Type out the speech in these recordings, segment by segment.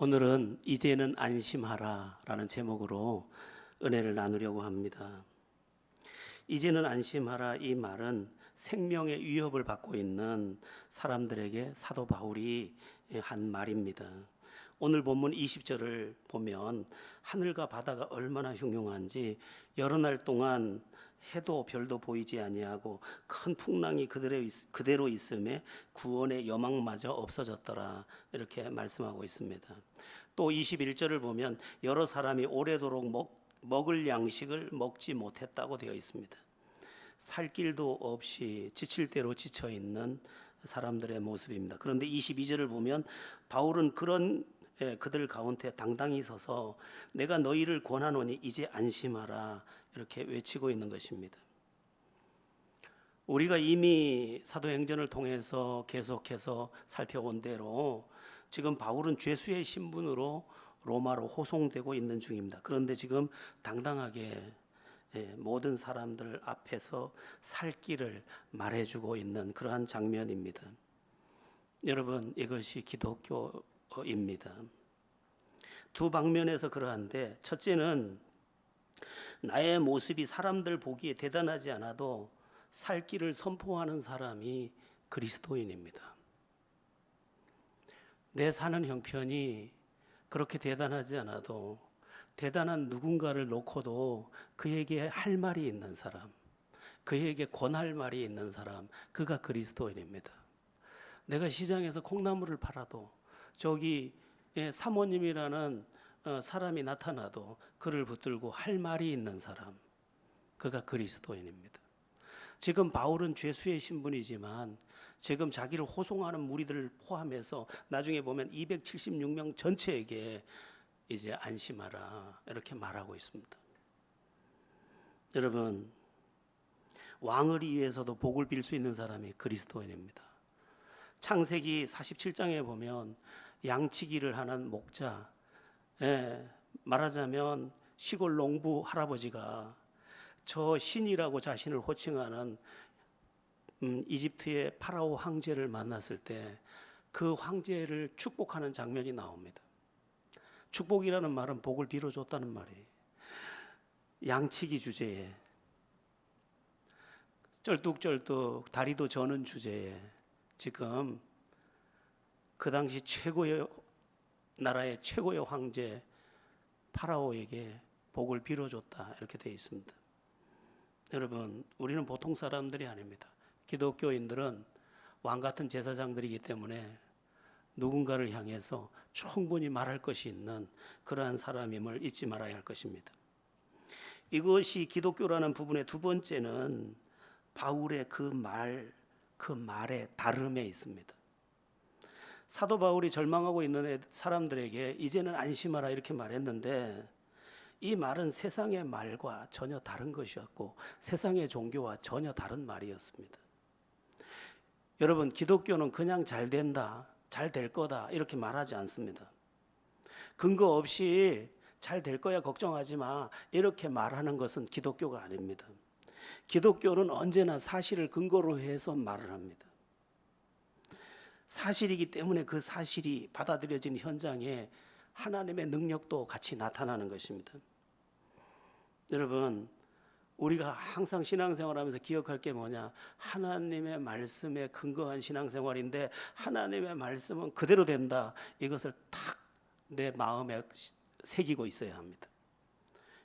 오늘은 이제는 안심하라라는 제목으로 은혜를 나누려고 합니다. 이제는 안심하라, 이 말은 생명의 위협을 받고 있는 사람들에게 사도 바울이 한 말입니다. 오늘 본문 20절을 보면 하늘과 바다가 얼마나 흉흉한지 여러 날 동안 해도 별도 보이지 아니하고 큰 풍랑이 그대로 있음에 구원의 여망마저 없어졌더라, 이렇게 말씀하고 있습니다. 또 21절을 보면 여러 사람이 오래도록 먹을 양식을 먹지 못했다고 되어 있습니다. 살 길도 없이 지칠 대로 지쳐 있는 사람들의 모습입니다. 그런데 22절을 보면 바울은 그들 가운데 당당히 서서 내가 너희를 권하노니 이제 안심하라, 이렇게 외치고 있는 것입니다. 우리가 이미 사도행전을 통해서 계속해서 살펴본 대로 지금 바울은 죄수의 신분으로 로마로 호송되고 있는 중입니다. 그런데 지금 당당하게 모든 사람들 앞에서 살 길을 말해주고 있는 그러한 장면입니다. 여러분, 이것이 기독교입니다. 두 방면에서 그러한데, 첫째는 나의 모습이 사람들 보기에 대단하지 않아도 살 길을 선포하는 사람이 그리스도인입니다. 내 사는 형편이 그렇게 대단하지 않아도 대단한 누군가를 놓고도 그에게 할 말이 있는 사람, 그에게 권할 말이 있는 사람, 그가 그리스도인입니다. 내가 시장에서 콩나물을 팔아도 저기 사모님이라는 사람이 나타나도 그를 붙들고 할 말이 있는 사람, 그가 그리스도인입니다. 지금 바울은 죄수의 신분이지만 지금 자기를 호송하는 무리들을 포함해서 나중에 보면 276명 전체에게 이제 안심하라, 이렇게 말하고 있습니다. 여러분, 왕을 위해서도 복을 빌 수 있는 사람이 그리스도인입니다. 창세기 47장에 보면 양치기를 하는 목자, 말하자면 시골 농부 할아버지가 저 신이라고 자신을 호칭하는 이집트의 파라오 황제를 만났을 때 그 황제를 축복하는 장면이 나옵니다. 축복이라는 말은 복을 빌어줬다는 말이에요. 양치기 주제에, 쩔뚝쩔뚝 다리도 저는 주제에 지금 그 당시 나라의 최고의 황제 파라오에게 복을 빌어줬다, 이렇게 되어 있습니다. 여러분, 우리는 보통 사람들이 아닙니다. 기독교인들은 왕 같은 제사장들이기 때문에 누군가를 향해서 충분히 말할 것이 있는 그러한 사람임을 잊지 말아야 할 것입니다. 이것이 기독교라는 부분의 두 번째는 바울의 그 말의 다름에 있습니다. 사도 바울이 절망하고 있는 사람들에게 이제는 안심하라, 이렇게 말했는데 이 말은 세상의 말과 전혀 다른 것이었고 세상의 종교와 전혀 다른 말이었습니다. 여러분, 기독교는 그냥 잘 된다, 잘 될 거다, 이렇게 말하지 않습니다. 근거 없이 잘 될 거야, 걱정하지 마, 이렇게 말하는 것은 기독교가 아닙니다. 기독교는 언제나 사실을 근거로 해서 말을 합니다. 사실이기 때문에 그 사실이 받아들여지는 현장에 하나님의 능력도 같이 나타나는 것입니다. 여러분, 우리가 항상 신앙생활하면서 기억할 게 뭐냐? 하나님의 말씀에 근거한 신앙생활인데 하나님의 말씀은 그대로 된다, 이것을 탁 내 마음에 새기고 있어야 합니다.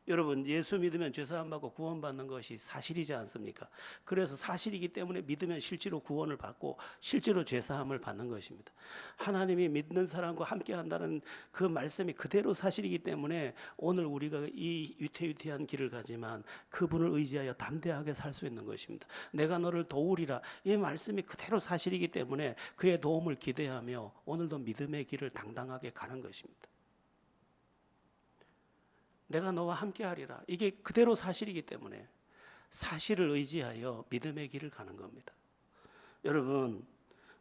여러분, 예수 믿으면 죄사함 받고 구원받는 것이 사실이지 않습니까? 그래서 사실이기 때문에 믿으면 실제로 구원을 받고 실제로 죄사함을 받는 것입니다. 하나님이 믿는 사람과 함께 한다는 그 말씀이 그대로 사실이기 때문에 오늘 우리가 이 위태위태한 길을 가지만 그분을 의지하여 담대하게 살 수 있는 것입니다. 내가 너를 도우리라, 이 말씀이 그대로 사실이기 때문에 그의 도움을 기대하며 오늘도 믿음의 길을 당당하게 가는 것입니다. 내가 너와 함께하리라, 이게 그대로 사실이기 때문에 사실을 의지하여 믿음의 길을 가는 겁니다. 여러분,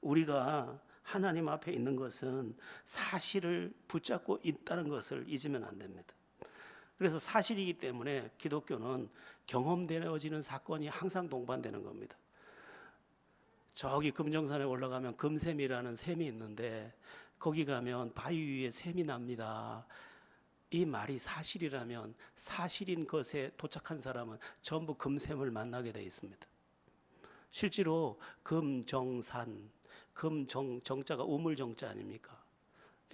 우리가 하나님 앞에 있는 것은 사실을 붙잡고 있다는 것을 잊으면 안 됩니다. 그래서 사실이기 때문에 기독교는 경험되어지는 사건이 항상 동반되는 겁니다. 저기 금정산에 올라가면 금샘이라는 샘이 있는데 거기 가면 바위 위에 샘이 납니다. 이 말이 사실이라면 사실인 것에 도착한 사람은 전부 금샘을 만나게 되어 있습니다. 실제로 금정산, 정자가 우물정자 아닙니까?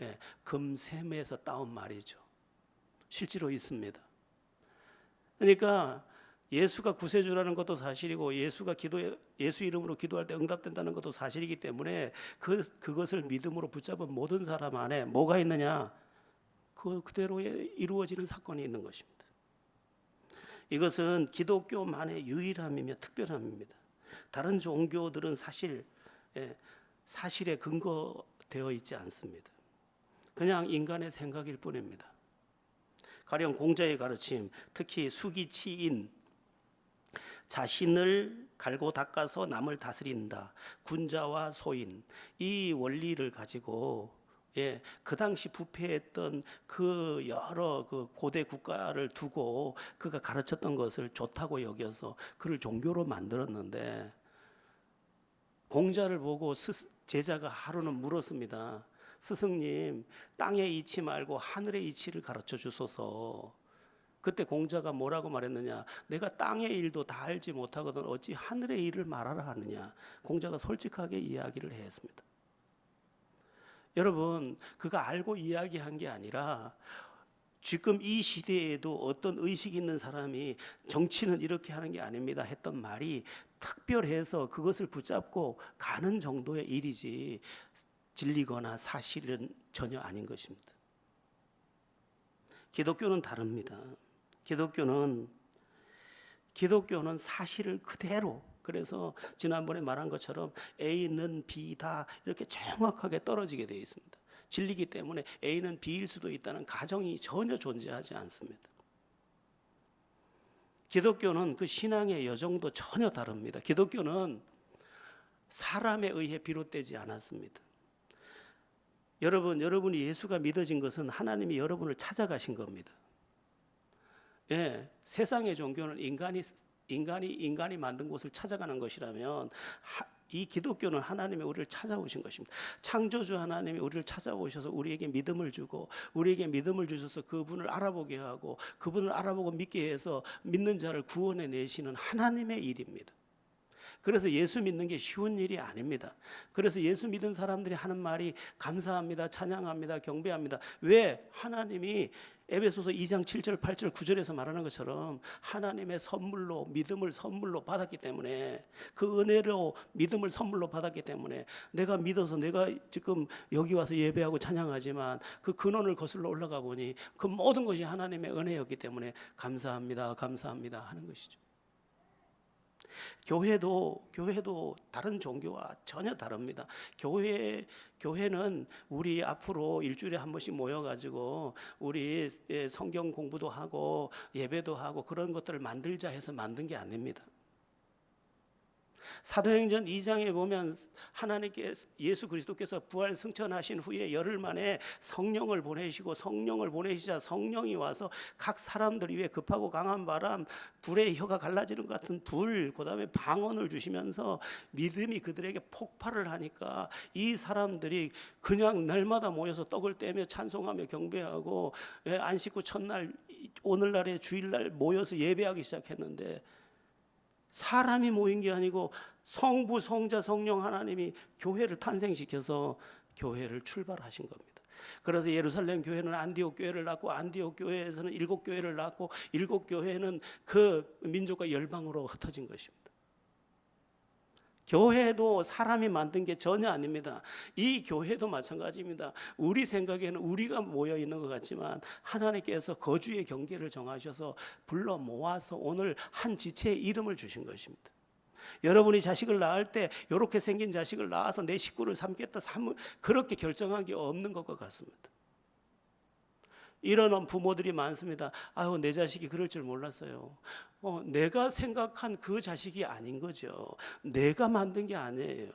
예, 금샘에서 따온 말이죠. 실제로 있습니다. 그러니까 예수가 구세주라는 것도 사실이고 예수 이름으로 기도할 때 응답된다는 것도 사실이기 때문에 그것을 믿음으로 붙잡은 모든 사람 안에 뭐가 있느냐? 그대로 이루어지는 사건이 있는 것입니다. 이것은 기독교만의 유일함이며 특별함입니다. 다른 종교들은 사실에 근거되어 있지 않습니다. 그냥 인간의 생각일 뿐입니다. 가령 공자의 가르침, 특히 수기치인, 자신을 갈고 닦아서 남을 다스린다, 군자와 소인, 이 원리를 가지고 그 당시 부패했던 그 여러 그 고대 국가를 두고 그가 가르쳤던 것을 좋다고 여겨서 그를 종교로 만들었는데, 공자를 보고 제자가 하루는 물었습니다. 스승님, 땅의 이치 말고 하늘의 이치를 가르쳐 주소서. 그때 공자가 뭐라고 말했느냐? 내가 땅의 일도 다 알지 못하거든 어찌 하늘의 일을 말하라 하느냐? 공자가 솔직하게 이야기를 했습니다. 여러분, 그가 알고 이야기한 게 아니라 지금 이 시대에도 어떤 의식 있는 사람이 정치는 이렇게 하는 게 아닙니다 했던 말이 특별해서 그것을 붙잡고 가는 정도의 일이지 진리거나 사실은 전혀 아닌 것입니다. 기독교는 다릅니다. 기독교는 사실을 그대로, 그래서 지난번에 말한 것처럼 A는 B다 이렇게 정확하게 떨어지게 되어 있습니다. 진리기 때문에 A는 B일 수도 있다는 가정이 전혀 존재하지 않습니다. 기독교는 그 신앙의 여정도 전혀 다릅니다. 기독교는 사람에 의해 비롯되지 않았습니다. 여러분이 예수가 믿어진 것은 하나님이 여러분을 찾아가신 겁니다. 세상의 종교는 인간이 만든 곳을 찾아가는 것이라면 이 기독교는 하나님이 우리를 찾아오신 것입니다. 창조주 하나님이 우리를 찾아오셔서 우리에게 믿음을 주고, 우리에게 믿음을 주셔서 그분을 알아보게 하고, 그분을 알아보고 믿게 해서 믿는 자를 구원해 내시는 하나님의 일입니다. 그래서 예수 믿는 게 쉬운 일이 아닙니다. 그래서 예수 믿은 사람들이 하는 말이 감사합니다, 찬양합니다, 경배합니다. 왜? 하나님이 에베소서 2장 7절 8절 9절에서 말하는 것처럼 하나님의 선물로, 믿음을 선물로 받았기 때문에, 그 은혜로 믿음을 선물로 받았기 때문에 내가 믿어서 내가 지금 여기 와서 예배하고 찬양하지만 그 근원을 거슬러 올라가 보니 그 모든 것이 하나님의 은혜였기 때문에 감사합니다, 감사합니다 하는 것이죠. 교회도 다른 종교와 전혀 다릅니다. 교회는 우리 앞으로 일주일에 한 번씩 모여가지고 우리 성경 공부도 하고 예배도 하고 그런 것들을 만들자 해서 만든 게 아닙니다. 사도행전 2장에 보면 예수 그리스도께서 부활 승천하신 후에 열흘 만에 성령을 보내시고, 성령을 보내시자 성령이 와서 각 사람들 위에 급하고 강한 바람, 불의 혀가 갈라지는 것 같은 불, 그다음에 방언을 주시면서 믿음이 그들에게 폭발을 하니까 이 사람들이 그냥 날마다 모여서 떡을 떼며 찬송하며 경배하고 안식구 첫날 오늘날의 주일날 모여서 예배하기 시작했는데, 사람이 모인 게 아니고 성부, 성자, 성령 하나님이 교회를 탄생시켜서 교회를 출발하신 겁니다. 그래서 예루살렘 교회는 안디옥 교회를 낳고, 안디옥 교회에서는 7교회를 낳고, 7교회는 그 민족과 열방으로 흩어진 것입니다. 교회도 사람이 만든 게 전혀 아닙니다. 이 교회도 마찬가지입니다. 우리 생각에는 우리가 모여 있는 것 같지만 하나님께서 거주의 경계를 정하셔서 불러 모아서 오늘 한 지체의 이름을 주신 것입니다. 여러분이 자식을 낳을 때 이렇게 생긴 자식을 낳아서 내 식구를 삼겠다, 그렇게 결정한 게 없는 것과 같습니다. 이런 부모들이 많습니다. 아유, 내 자식이 그럴 줄 몰랐어요. 내가 생각한 그 자식이 아닌 거죠. 내가 만든 게 아니에요.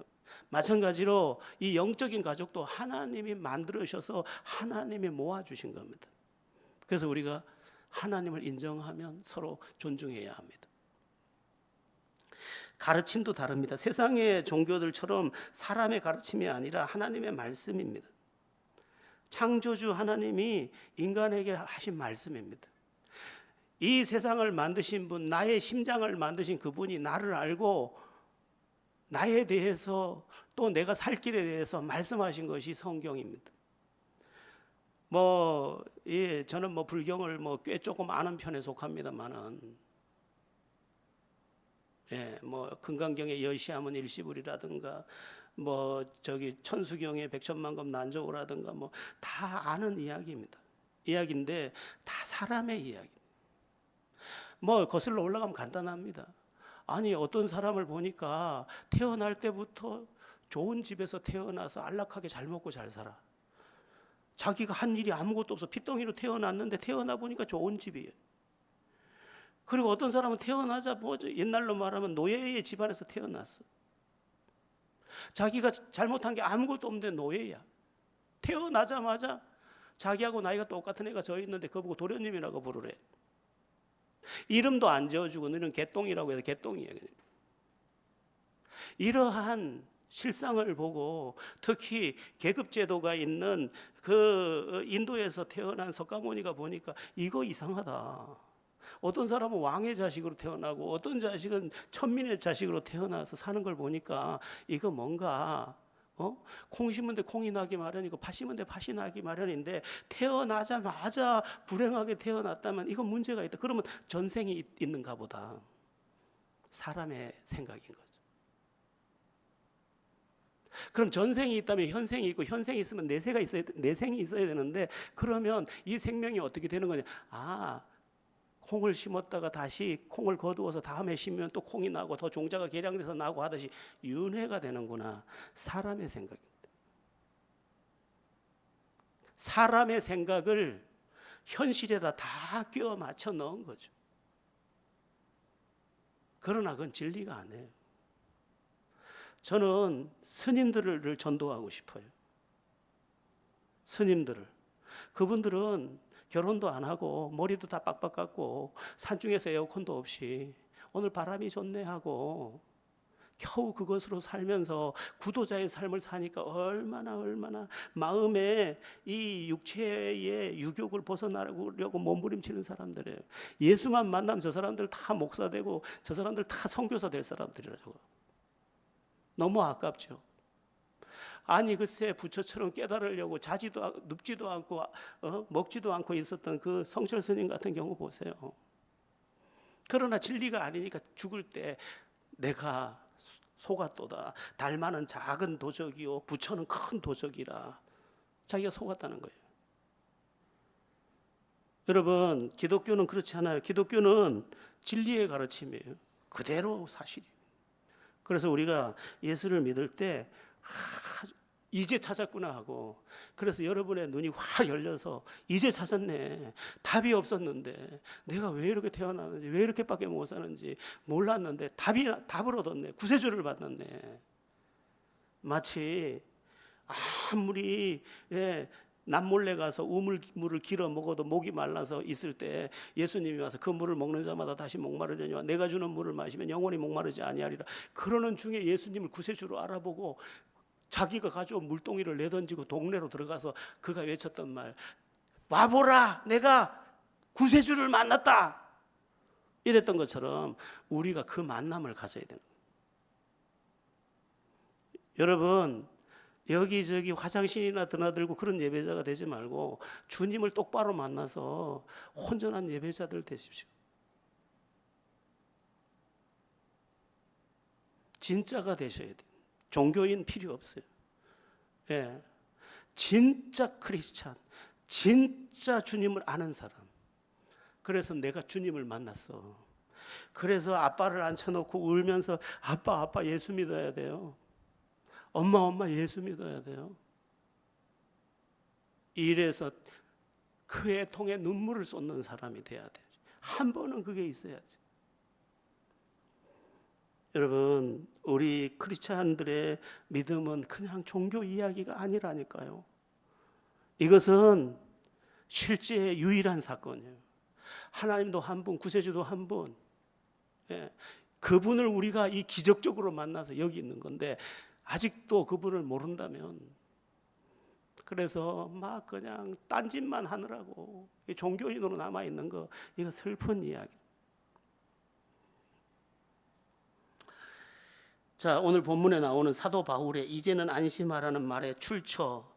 마찬가지로 이 영적인 가족도 하나님이 만들으셔서 하나님이 모아주신 겁니다. 그래서 우리가 하나님을 인정하면 서로 존중해야 합니다. 가르침도 다릅니다. 세상의 종교들처럼 사람의 가르침이 아니라 하나님의 말씀입니다. 창조주 하나님이 인간에게 하신 말씀입니다. 이 세상을 만드신 분, 나의 심장을 만드신 그분이 나를 알고 나에 대해서 또 내가 살 길에 대해서 말씀하신 것이 성경입니다. 저는 불경을 꽤 조금 아는 편에 속합니다만은, 금강경의 여시하면 일시불이라든가, 천수경의 백천만금 난조라든가, 다 아는 이야기인데 다 사람의 이야기. 거슬러 올라가면 간단합니다. 아니, 어떤 사람을 보니까 태어날 때부터 좋은 집에서 태어나서 안락하게 잘 먹고 잘 살아. 자기가 한 일이 아무것도 없어. 핏덩이로 태어났는데 태어나 보니까 좋은 집이에요. 그리고 어떤 사람은 태어나자 옛날로 말하면 노예의 집안에서 태어났어. 자기가 잘못한 게 아무것도 없는데 노예야. 태어나자마자 자기하고 나이가 똑같은 애가 저 있는데 그거 보고 도련님이라고 부르래. 이름도 안 지어주고 너는 개똥이라고 해서 개똥이야. 이러한 실상을 보고, 특히 계급제도가 있는 그 인도에서 태어난 석가모니가 보니까 이거 이상하다. 어떤 사람은 왕의 자식으로 태어나고 어떤 자식은 천민의 자식으로 태어나서 사는 걸 보니까 이거 뭔가 콩 심은 데 콩이 나기 마련이고 팥 심은 데 팥이 나기 마련인데, 태어나자마자 불행하게 태어났다면 이건 문제가 있다. 그러면 전생이 있는가 보다. 사람의 생각인 거죠. 그럼 전생이 있다면 현생이 있고, 현생이 있으면 내생이 있어야 되는데, 그러면 이 생명이 어떻게 되는 거냐? 콩을 심었다가 다시 콩을 거두어서 다음에 심으면 또 콩이 나고 더 종자가 개량돼서 나고 하듯이 윤회가 되는구나. 사람의 생각입니다. 사람의 생각을 현실에다 다 끼워 맞춰 넣은 거죠. 그러나 그건 진리가 아니에요. 저는 스님들을 전도하고 싶어요. 스님들을. 그분들은 결혼도 안 하고 머리도 다 빡빡 깎고 산중에서 에어컨도 없이 오늘 바람이 좋네 하고 겨우 그것으로 살면서 구도자의 삶을 사니까 얼마나 마음에 이 육체의 유욕을 벗어나려고 몸부림치는 사람들이에요. 예수만 만나면 저 사람들 다 목사 되고 저 사람들 다 선교사 될 사람들이라고. 너무 아깝죠. 아니, 글쎄 부처처럼 깨달으려고 눕지도 않고 먹지도 않고 있었던 그 성철 스님 같은 경우 보세요. 그러나 진리가 아니니까 죽을 때 내가 속았도다. 달마는 작은 도적이요 부처는 큰 도적이라 자기가 속았다는 거예요. 여러분, 기독교는 그렇지 않아요. 기독교는 진리의 가르침이에요. 그대로 사실이에요. 그래서 우리가 예수를 믿을 때 이제 찾았구나 하고, 그래서 여러분의 눈이 확 열려서 이제 찾았네. 답이 없었는데 내가 왜 이렇게 태어나는지, 왜 이렇게밖에 못 사는지 몰랐는데 답을 얻었네. 구세주를 받았네. 마치 아무리 남몰래 가서 우물물을 길어 먹어도 목이 말라서 있을 때 예수님이 와서 그 물을 먹는 자마다 다시 목마르려니와 내가 주는 물을 마시면 영원히 목마르지 아니하리라. 그러는 중에 예수님을 구세주로 알아보고 자기가 가져온 물동이를 내던지고 동네로 들어가서 그가 외쳤던 말, 와보라, 내가 구세주를 만났다, 이랬던 것처럼 우리가 그 만남을 가져야 되는 거예요. 여러분, 여기저기 화장실이나 드나들고 그런 예배자가 되지 말고 주님을 똑바로 만나서 혼전한 예배자들 되십시오. 진짜가 되셔야 돼요. 종교인 필요 없어요. 진짜 크리스찬, 진짜 주님을 아는 사람. 그래서 내가 주님을 만났어. 그래서 아빠를 앉혀놓고 울면서 아빠 예수 믿어야 돼요. 엄마 예수 믿어야 돼요. 이래서 그의 통에 눈물을 쏟는 사람이 돼야 돼요. 한 번은 그게 있어야지. 여러분, 우리 크리스찬들의 믿음은 그냥 종교 이야기가 아니라니까요. 이것은 실제 유일한 사건이에요. 하나님도 한 분, 구세주도 한 분, 그분을 우리가 이 기적적으로 만나서 여기 있는 건데, 아직도 그분을 모른다면 그래서 막 그냥 딴짓만 하느라고 종교인으로 남아 있는 거, 이거 슬픈 이야기. 자, 오늘 본문에 나오는 사도 바울의 이제는 안심하라는 말의 출처,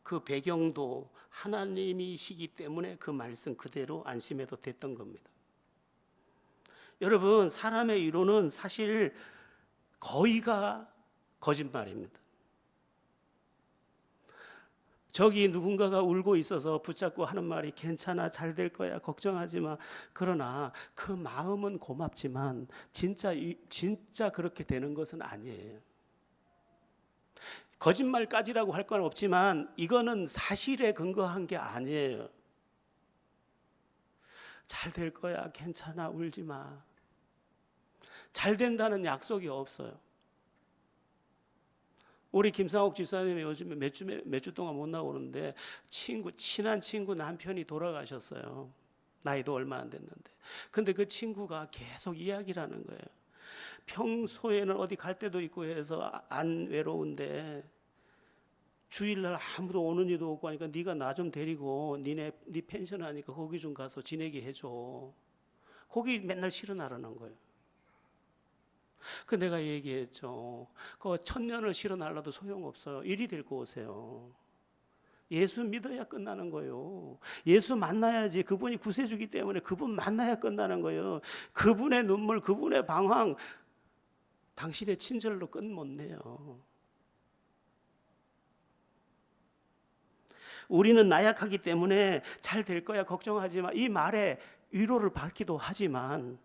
그 배경도 하나님이시기 때문에 그 말씀 그대로 안심해도 됐던 겁니다. 여러분, 사람의 위로는 사실 거의가 거짓말입니다. 저기 누군가가 울고 있어서 붙잡고 하는 말이 괜찮아, 잘 될 거야, 걱정하지 마. 그러나 그 마음은 고맙지만 진짜 그렇게 되는 것은 아니에요. 거짓말까지라고 할 건 없지만 이거는 사실에 근거한 게 아니에요. 잘 될 거야, 괜찮아, 울지 마. 잘 된다는 약속이 없어요. 우리 김상옥 집사님이 요즘에 몇 주 동안 못 나오는데 친한 친구 남편이 돌아가셨어요. 나이도 얼마 안 됐는데. 근데 그 친구가 계속 이야기를 하는 거예요. 평소에는 어디 갈 데도 있고 해서 안 외로운데 주일날 아무도 오는 이도 없고 하니까 네가 나 좀 데리고 네 펜션 하니까 거기 좀 가서 지내게 해줘. 거기 맨날 실어나라는 거예요. 그 내가 얘기했죠. 그 1000년을 실어날라도 소용없어요. 이리 데리고 오세요. 예수 믿어야 끝나는 거예요. 예수 만나야지. 그분이 구세주기 때문에 그분 만나야 끝나는 거예요. 그분의 눈물, 그분의 방황, 당신의 친절로 끝 못 내요. 우리는 나약하기 때문에 잘 될 거야, 걱정하지 마. 이 말에 위로를 받기도 하지만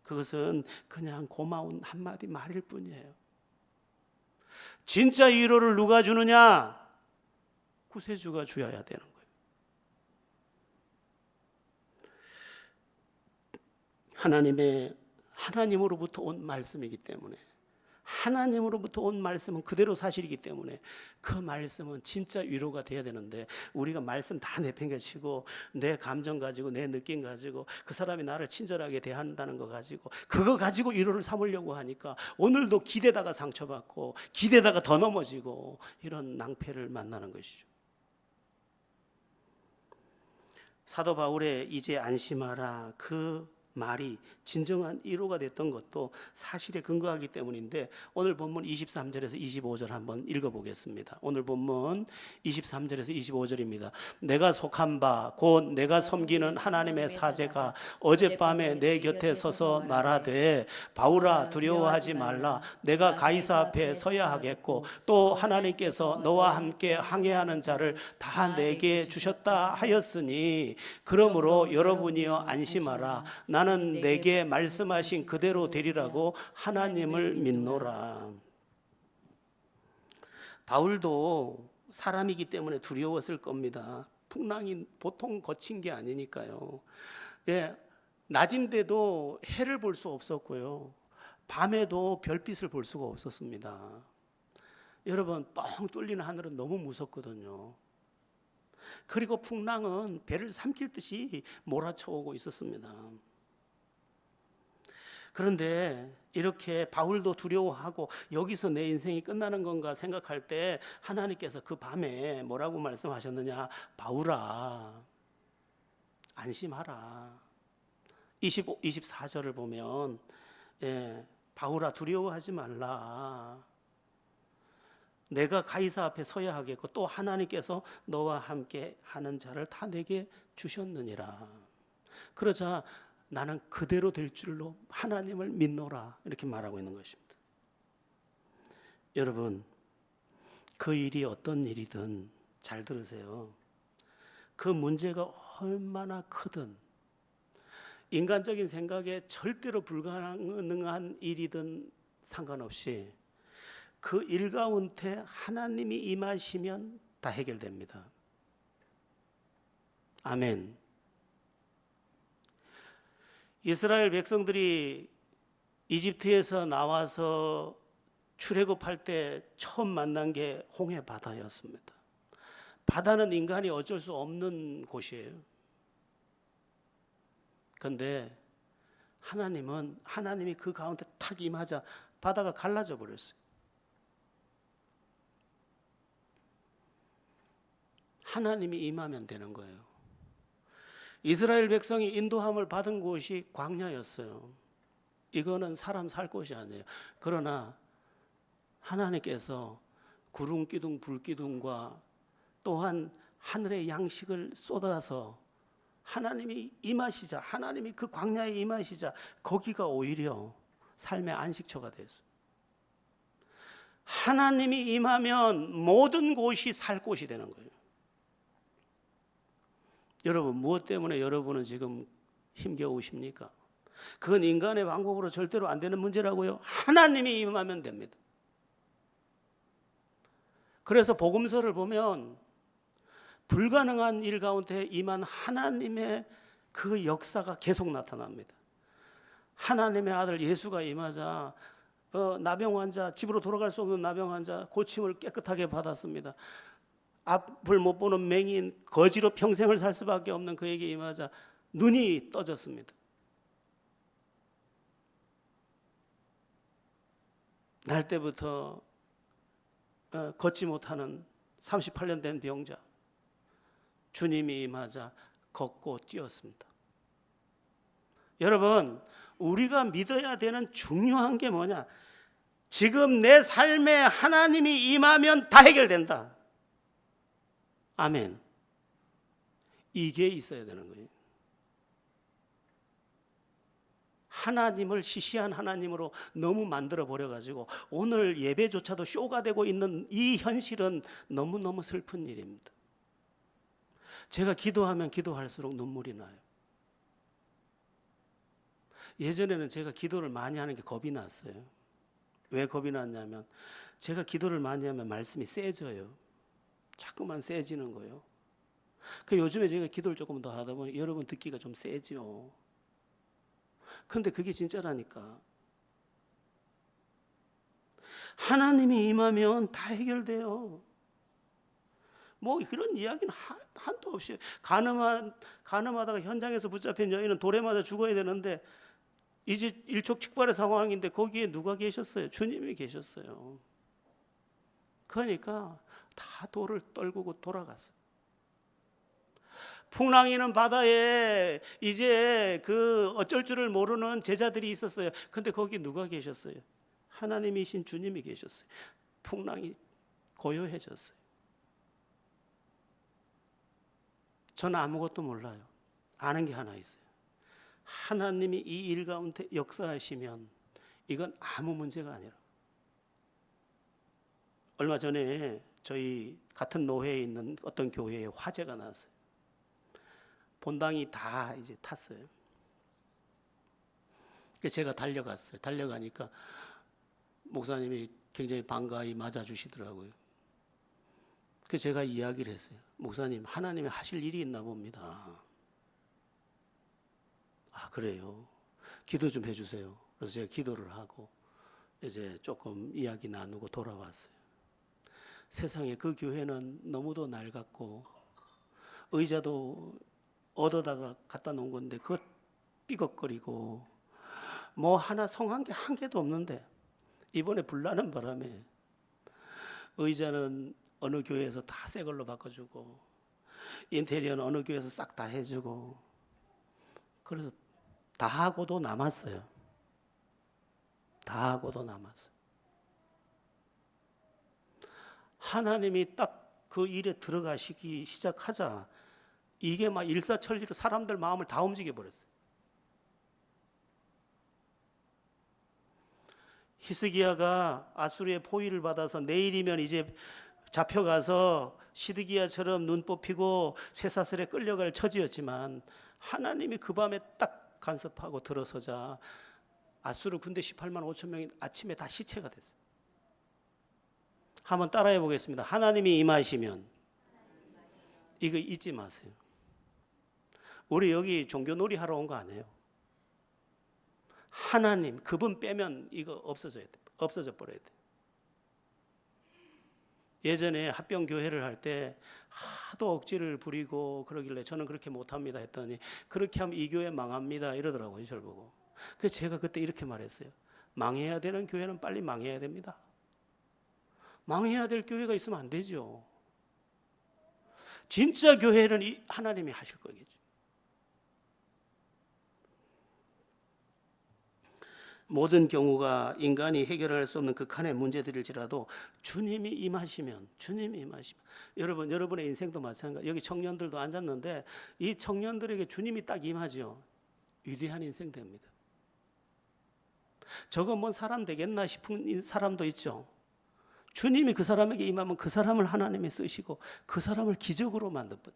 그것은 그냥 고마운 한마디 말일 뿐이에요. 진짜 위로를 누가 주느냐? 구세주가 주어야 되는 거예요. 하나님으로부터 온 말씀이기 때문에, 하나님으로부터 온 말씀은 그대로 사실이기 때문에 그 말씀은 진짜 위로가 돼야 되는데, 우리가 말씀 다 내팽개치고 내 감정 가지고 내 느낌 가지고 그 사람이 나를 친절하게 대한다는 거 가지고 그거 가지고 위로를 삼으려고 하니까 오늘도 기대다가 상처받고 기대다가 더 넘어지고 이런 낭패를 만나는 것이죠. 사도 바울의 이제 안심하라, 그 말이 진정한 위로가 됐던 것도 사실에 근거하기 때문인데, 오늘 본문 23절에서 25절 한번 읽어보겠습니다. 오늘 본문 23절에서 25절입니다. 내가 속한 바 곧 내가 섬기는 하나님의 사제가 어젯밤에 내 곁에 서서 말하되, 바울아 두려워하지 말라. 내가 가이사 앞에 서야 하겠고 또 하나님께서 너와 함께 항해하는 자를 다 내게 주셨다 하였으니, 그러므로 여러분이여 안심하라. 나는 내게 말씀하신 그대로 되리라고 하나님을 믿노라. 바울도 사람이기 때문에 두려웠을 겁니다. 풍랑이 보통 거친 게 아니니까요. 예, 낮인데도 해를 볼 수 없었고요. 밤에도 별빛을 볼 수가 없었습니다. 여러분, 뻥 뚫리는 하늘은 너무 무섭거든요. 그리고 풍랑은 배를 삼킬 듯이 몰아쳐오고 있었습니다. 그런데 이렇게 바울도 두려워하고 여기서 내 인생이 끝나는 건가 생각할 때 하나님께서 그 밤에 뭐라고 말씀하셨느냐? 바울아 안심하라. 24절을 보면 바울아 두려워하지 말라. 내가 가이사 앞에 서야 하겠고 또 하나님께서 너와 함께 하는 자를 다 내게 주셨느니라. 그러자 나는 그대로 될 줄로 하나님을 믿노라, 이렇게 말하고 있는 것입니다. 여러분, 그 일이 어떤 일이든 잘 들으세요. 그 문제가 얼마나 크든 인간적인 생각에 절대로 불가능한 일이든 상관없이 그 일 가운데 하나님이 임하시면 다 해결됩니다. 아멘. 이스라엘 백성들이 이집트에서 나와서 출애굽할 때 처음 만난 게 홍해 바다였습니다. 바다는 인간이 어쩔 수 없는 곳이에요. 그런데 하나님이 그 가운데 탁 임하자 바다가 갈라져 버렸어요. 하나님이 임하면 되는 거예요. 이스라엘 백성이 인도함을 받은 곳이 광야였어요. 이거는 사람 살 곳이 아니에요. 그러나 하나님께서 구름 기둥 불 기둥과 또한 하늘의 양식을 쏟아서 하나님이 임하시자, 하나님이 그 광야에 임하시자, 거기가 오히려 삶의 안식처가 됐어요. 하나님이 임하면 모든 곳이 살 곳이 되는 거예요. 여러분, 무엇 때문에 여러분은 지금 힘겨우십니까? 그건 인간의 방법으로 절대로 안 되는 문제라고요. 하나님이 임하면 됩니다. 그래서 복음서를 보면 불가능한 일 가운데 임한 하나님의 그 역사가 계속 나타납니다. 하나님의 아들 예수가 임하자 나병 환자, 집으로 돌아갈 수 없는 나병 환자 고침을 깨끗하게 받았습니다. 앞을 못 보는 맹인, 거지로 평생을 살 수밖에 없는 그에게 임하자 눈이 떠졌습니다. 날 때부터 걷지 못하는 38년 된 병자, 주님이 임하자 걷고 뛰었습니다. 여러분, 우리가 믿어야 되는 중요한 게 뭐냐? 지금 내 삶에 하나님이 임하면 다 해결된다. 아멘. 이게 있어야 되는 거예요. 하나님을 시시한 하나님으로 너무 만들어 버려가지고 오늘 예배조차도 쇼가 되고 있는 이 현실은 너무너무 슬픈 일입니다. 제가 기도하면 기도할수록 눈물이 나요. 예전에는 제가 기도를 많이 하는 게 겁이 났어요. 왜 겁이 났냐면 제가 기도를 많이 하면 말씀이 세져요. 자꾸만 세지는 거예요. 그 요즘에 제가 기도를 조금 더 하다 보니 여러분 듣기가 좀 세죠. 근데 그게 진짜라니까. 하나님이 임하면 다 해결돼요. 뭐 그런 이야기는 한도 없이 가늠하다가 현장에서 붙잡힌 여인은 돌에 맞아 죽어야 되는데 이제 일촉즉발의 상황인데 거기에 누가 계셨어요? 주님이 계셨어요. 그러니까 다 돌을 떨구고 돌아갔어요. 풍랑이는 바다에 이제 그 어쩔 줄을 모르는 제자들이 있었어요. 근데 거기 누가 계셨어요? 하나님이신 주님이 계셨어요. 풍랑이 고요해졌어요. 저는 아무것도 몰라요. 아는 게 하나 있어요. 하나님이 이 일 가운데 역사하시면 이건 아무 문제가 아니라. 얼마 전에 저희 같은 노회에 있는 어떤 교회에 화재가 났어요. 본당이 다 이제 탔어요. 그래서 제가 달려갔어요. 달려가니까 목사님이 굉장히 반가이 맞아주시더라고요. 그래서 제가 이야기를 했어요. 목사님, 하나님이 하실 일이 있나 봅니다. 아, 그래요? 기도 좀 해주세요. 그래서 제가 기도를 하고 이제 조금 이야기 나누고 돌아왔어요. 세상에 그 교회는 너무도 낡았고 의자도 얻어다가 갖다 놓은 건데 그것 삐걱거리고 뭐 하나 성한 게 한 개도 없는데 이번에 불나는 바람에 의자는 어느 교회에서 다 새 걸로 바꿔주고 인테리어는 어느 교회에서 싹 다 해주고 그래서 다 하고도 남았어요. 다 하고도 남았어요. 하나님이 딱 그 일에 들어가시기 시작하자 이게 막 일사천리로 사람들 마음을 다 움직여 버렸어요. 히스기야가 아수르의 포위를 받아서 내일이면 이제 잡혀가서 시드기야처럼 눈 뽑히고 쇠사슬에 끌려갈 처지였지만 하나님이 그 밤에 딱 간섭하고 들어서자 아수르 군대 18만 5천 명이 아침에 다 시체가 됐어요. 한번 따라해 보겠습니다. 하나님이 임하시면 이거 잊지 마세요. 우리 여기 종교놀이 하러 온 거 아니에요. 하나님 그분 빼면 이거 없어져 버려야 돼. 예전에 합병교회를 할 때 하도 억지를 부리고 그러길래 저는 그렇게 못합니다 했더니 그렇게 하면 이 교회 망합니다 이러더라고요. 저를 보고. 그래서 제가 그때 이렇게 말했어요. 망해야 되는 교회는 빨리 망해야 됩니다. 망해야 될 교회가 있으면 안 되죠. 진짜 교회는 하나님이 하실 거겠죠. 모든 경우가 인간이 해결할 수 없는 극한의 문제들일지라도 주님이 임하시면 여러분, 여러분의 인생도 마찬가지. 여기 청년들도 앉았는데 이 청년들에게 주님이 딱 임하죠. 위대한 인생 됩니다. 저거 뭔 사람 되겠나 싶은 사람도 있죠. 주님이 그 사람에게 임하면 그 사람을 하나님이 쓰시고 그 사람을 기적으로 만들 뿐.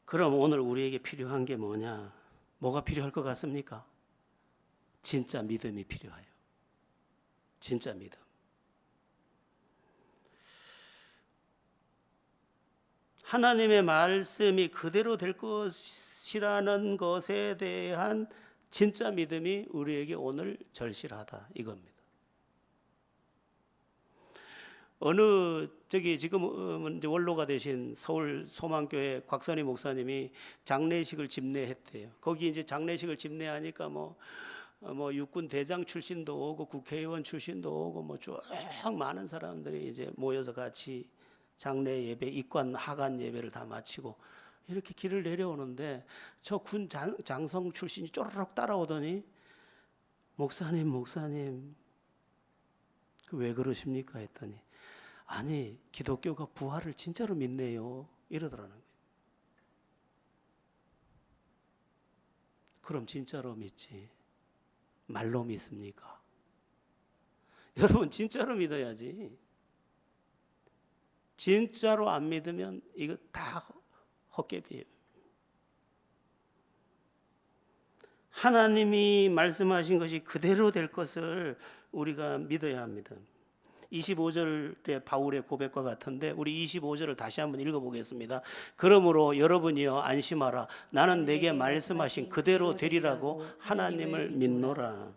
그럼 오늘 우리에게 필요한 게 뭐냐? 뭐가 필요할 것 같습니까? 진짜 믿음이 필요해요. 진짜 믿음. 하나님의 말씀이 그대로 될 것이라는 것에 대한 진짜 믿음이 우리에게 오늘 절실하다 이겁니다. 지금 이제 원로가 되신 서울 소망교회 곽선희 목사님이 장례식을 집례했대요. 거기 이제 장례식을 집례하니까 뭐 육군 대장 출신도 오고 국회의원 출신도 오고 뭐 쭉 많은 사람들이 이제 모여서 같이 장례 예배, 입관, 하관 예배를 다 마치고 이렇게 길을 내려오는데 저 군 장성 출신이 쪼르륵 따라오더니 목사님 왜 그러십니까 했더니 아니 기독교가 부활을 진짜로 믿네요 이러더라는 거예요. 그럼 진짜로 믿지 말로 믿습니까? 여러분 진짜로 믿어야지. 진짜로 안 믿으면 이거 다 헛개비예요. 하나님이 말씀하신 것이 그대로 될 것을 우리가 믿어야 합니다. 25절의 바울의 고백과 같은데 우리 25절을 다시 한번 읽어보겠습니다. 그러므로 여러분이여 안심하라. 나는 내게 말씀하신 그대로 되리라고 하나님을 믿노라.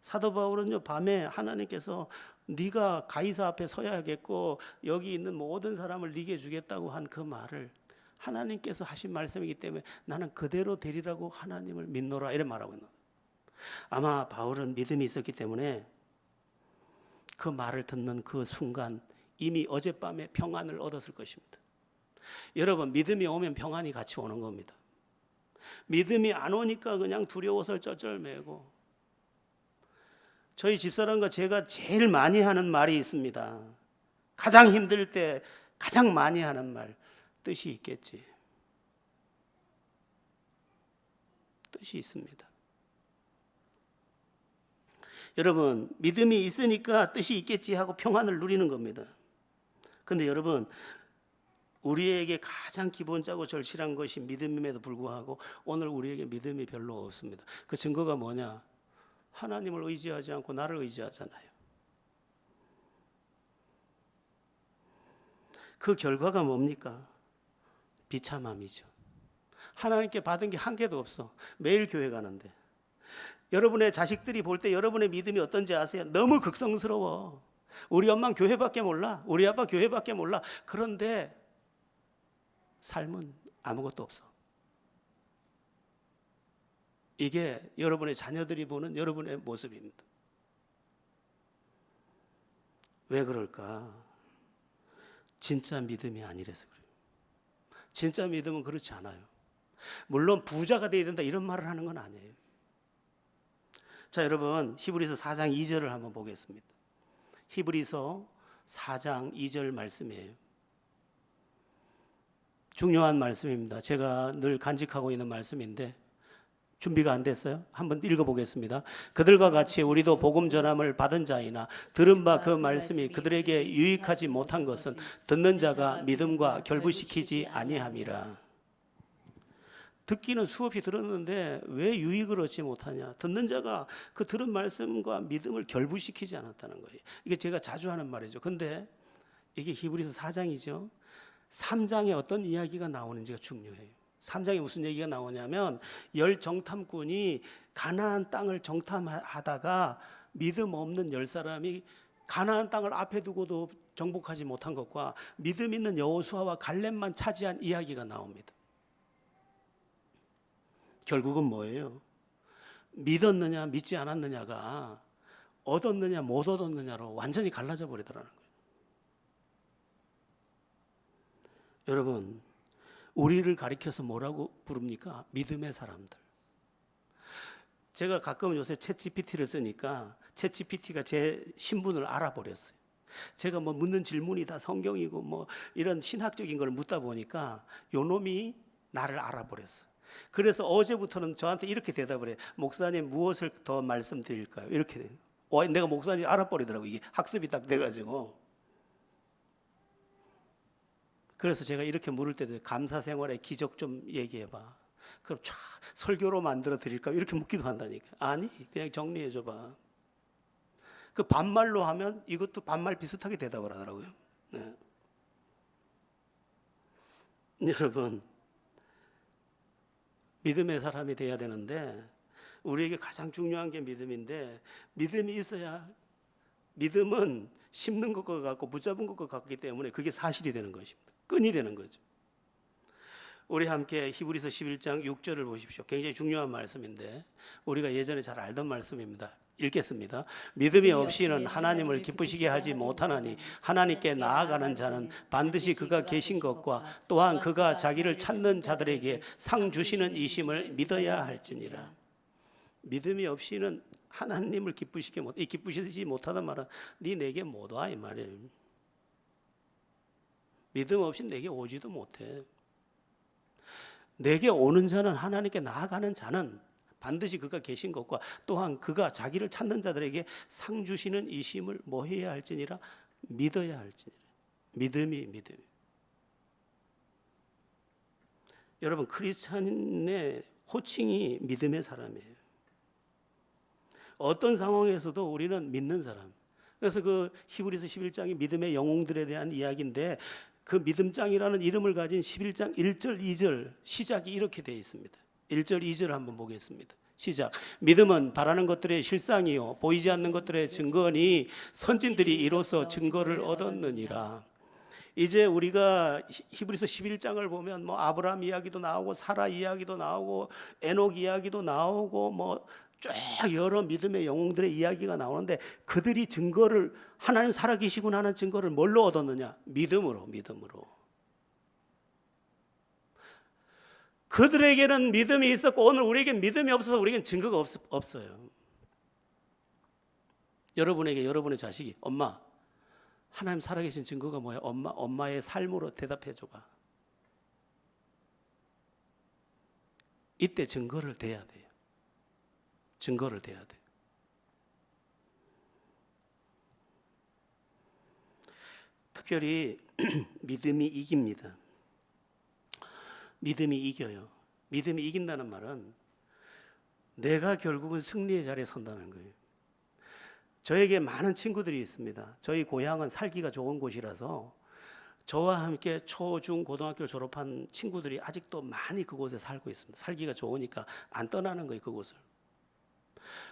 사도 바울은요 밤에 하나님께서 네가 가이사 앞에 서야겠고 여기 있는 모든 사람을 네게 주겠다고 한 그 말을 하나님께서 하신 말씀이기 때문에 나는 그대로 되리라고 하나님을 믿노라 이런 말하고 있는. 아마 바울은 믿음이 있었기 때문에 그 말을 듣는 그 순간 이미 어젯밤에 평안을 얻었을 것입니다. 여러분 믿음이 오면 평안이 같이 오는 겁니다. 믿음이 안 오니까 그냥 두려워서 쩔쩔매고. 저희 집사람과 제가 제일 많이 하는 말이 있습니다. 가장 힘들 때 가장 많이 하는 말, 뜻이 있겠지. 뜻이 있습니다. 여러분 믿음이 있으니까 뜻이 있겠지 하고 평안을 누리는 겁니다. 그런데 여러분 우리에게 가장 기본적으로 절실한 것이 믿음임에도 불구하고 오늘 우리에게 믿음이 별로 없습니다. 그 증거가 뭐냐? 하나님을 의지하지 않고 나를 의지하잖아요. 그 결과가 뭡니까? 비참함이죠. 하나님께 받은 게 한 개도 없어. 매일 교회 가는데 여러분의 자식들이 볼 때 여러분의 믿음이 어떤지 아세요? 너무 극성스러워. 우리 엄마는 교회밖에 몰라. 우리 아빠 교회밖에 몰라. 그런데 삶은 아무것도 없어. 이게 여러분의 자녀들이 보는 여러분의 모습입니다. 왜 그럴까? 진짜 믿음이 아니라서 그래요. 진짜 믿음은 그렇지 않아요. 물론 부자가 돼야 된다 이런 말을 하는 건 아니에요. 자, 여러분 히브리서 4장 2절을 한번 보겠습니다. 히브리서 4장 2절 말씀이에요. 중요한 말씀입니다. 제가 늘 간직하고 있는 말씀인데 준비가 안 됐어요? 한번 읽어보겠습니다. 그들과 같이 우리도 복음 전함을 받은 자이나 들은 바 그 말씀이 그들에게 유익하지 못한 것은 듣는 자가 믿음과 결부시키지 아니함이라. 듣기는 수없이 들었는데 왜 유익을 얻지 못하냐? 듣는 자가 그 들은 말씀과 믿음을 결부시키지 않았다는 거예요. 이게 제가 자주 하는 말이죠. 근데 이게 히브리서 4장이죠. 3장에 어떤 이야기가 나오는지가 중요해요. 3장에 무슨 얘기가 나오냐면 열 정탐꾼이 가나안 땅을 정탐하다가 믿음 없는 10사람이 가나안 땅을 앞에 두고도 정복하지 못한 것과 믿음 있는 여호수아와 갈렙만 차지한 이야기가 나옵니다. 결국은 뭐예요? 믿었느냐 믿지 않았느냐가 얻었느냐 못 얻었느냐로 완전히 갈라져 버리더라는 거예요. 여러분, 우리를 가리켜서 뭐라고 부릅니까? 믿음의 사람들. 제가 가끔 요새 챗GPT를 쓰니까 챗GPT가 제 신분을 알아버렸어요. 제가 뭐 묻는 질문이 다 성경이고 뭐 이런 신학적인 걸 묻다 보니까 요놈이 나를 알아버렸어요. 그래서 어제부터는 저한테 이렇게 대답을 해요. 목사님, 무엇을 더 말씀드릴까요? 이렇게 돼요. 내가 목사님 알아버리더라고. 이게 학습이 딱 돼가지고. 그래서 제가 이렇게 물을 때도 감사 생활의 기적 좀 얘기해봐. 그럼 쫙 설교로 만들어 드릴까? 이렇게 묻기도 한다니까. 아니, 그냥 정리해 줘봐. 그 반말로 하면 이것도 반말 비슷하게 대답을 하더라고요. 네. 여러분, 믿음의 사람이 돼야 되는데 우리에게 가장 중요한 게 믿음인데, 믿음이 있어야, 믿음은 심는 것과 같고 붙잡은 것과 같기 때문에 그게 사실이 되는 것입니다. 끈이 되는 거죠. 우리 함께 히브리서 11장 6절을 보십시오. 굉장히 중요한 말씀인데 우리가 예전에 잘 알던 말씀입니다. 읽겠습니다. 믿음이 없이는 하나님을 기쁘시게 하지 못하나니 하나님께 나아가는 자는 반드시 그가 계신 것과 또한 그가 자기를 찾는 자들에게 상 주시는 이심을 믿어야 할지니라. 믿음이 없이는 하나님을 기쁘시지 못하단 말은 네 내게 못 와 이 말이에요. 믿음 없이 내게 오지도 못해. 내게 오는 자는, 하나님께 나아가는 자는 반드시 그가 계신 것과 또한 그가 자기를 찾는 자들에게 상 주시는 이심을 뭐 해야 할지니라, 믿어야 할지니라. 믿음이. 여러분, 크리스찬의 호칭이 믿음의 사람이에요. 어떤 상황에서도 우리는 믿는 사람. 그래서 그 히브리서 11장이 믿음의 영웅들에 대한 이야기인데, 그 믿음장이라는 이름을 가진 11장 1절 2절 시작이 이렇게 되어 있습니다. 1절 2절 한번 보겠습니다. 시작. 믿음은 바라는 것들의 실상이요 보이지 않는 것들의 증거니 선진들이 이로써 증거를 얻었느니라. 이제 우리가 히브리서 11장을 보면 뭐 아브라함 이야기도 나오고 사라 이야기도 나오고 에녹 이야기도 나오고 뭐 쫙 여러 믿음의 영웅들의 이야기가 나오는데, 그들이 증거를, 하나님 살아계시구나 하는 증거를 뭘로 얻었느냐? 믿음으로. 그들에게는 믿음이 있었고 오늘 우리에겐 믿음이 없어서 우리에겐 증거가 없어요. 여러분에게 여러분의 자식이, 엄마, 하나님 살아계신 증거가 뭐야? 엄마의 삶으로 대답해 줘봐. 이때 증거를 대야 돼요. 특별히 믿음이 이깁니다. 믿음이 이겨요. 믿음이 이긴다는 말은 내가 결국은 승리의 자리에 선다는 거예요. 저에게 많은 친구들이 있습니다. 저희 고향은 살기가 좋은 곳이라서 저와 함께 초, 중, 고등학교를 졸업한 친구들이 아직도 많이 그곳에 살고 있습니다. 살기가 좋으니까 안 떠나는 거예요, 그곳을.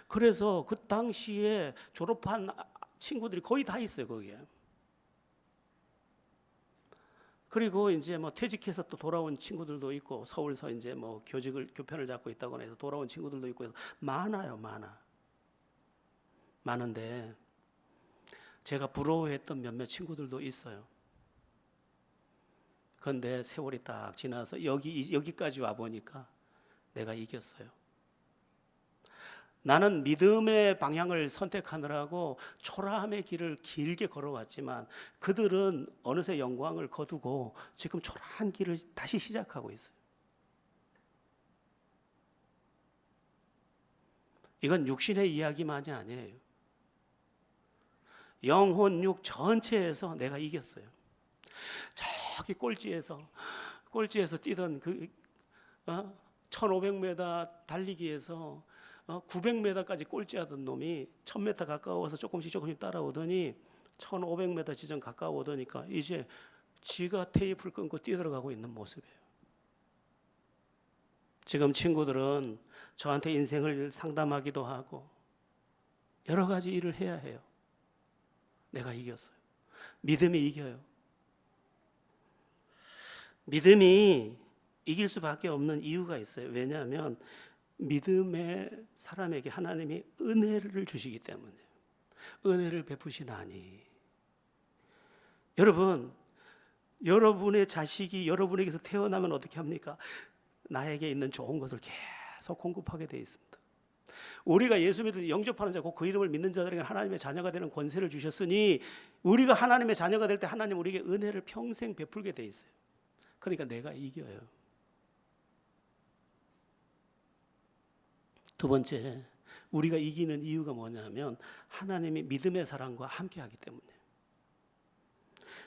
그래서 그 당시에 졸업한 친구들이 거의 다 있어요, 거기에. 그리고 이제 뭐 퇴직해서 또 돌아온 친구들도 있고, 서울서 이제 뭐 교편을 잡고 있다거나 해서 돌아온 친구들도 있고 해서 많아요. 많은데 제가 부러워했던 몇몇 친구들도 있어요. 그런데 세월이 딱 지나서 여기까지 와 보니까 내가 이겼어요. 나는 믿음의 방향을 선택하느라고 초라함의 길을 길게 걸어왔지만 그들은 어느새 영광을 거두고 지금 초라한 길을 다시 시작하고 있어요. 이건 육신의 이야기만이 아니에요. 영혼, 육 전체에서 내가 이겼어요. 저기 꼴찌에서 뛰던 그 1500m 달리기에서 900m까지 꼴찌하던 놈이 1000m 가까워서 조금씩 따라오더니 1500m 지점 가까워오더니까 이제 지가 테이프를 끊고 뛰어들어가고 있는 모습이에요. 지금 친구들은 저한테 인생을 상담하기도 하고 여러 가지 일을 해야 해요. 내가 이겼어요. 믿음이 이겨요. 믿음이 이길 수밖에 없는 이유가 있어요. 왜냐하면 믿음의 사람에게 하나님이 은혜를 주시기 때문이에요. 은혜를 베푸시나니. 여러분, 여러분의 자식이 여러분에게서 태어나면 어떻게 합니까? 나에게 있는 좋은 것을 계속 공급하게 되어 있습니다. 우리가 예수 믿어 영접하는 자, 곧 그 이름을 믿는 자들에게 하나님의 자녀가 되는 권세를 주셨으니, 우리가 하나님의 자녀가 될 때 하나님 우리에게 은혜를 평생 베풀게 되어 있어요. 그러니까 내가 이겨요. 두 번째, 우리가 이기는 이유가 뭐냐면 하나님이 믿음의 사람과 함께하기 때문이에요.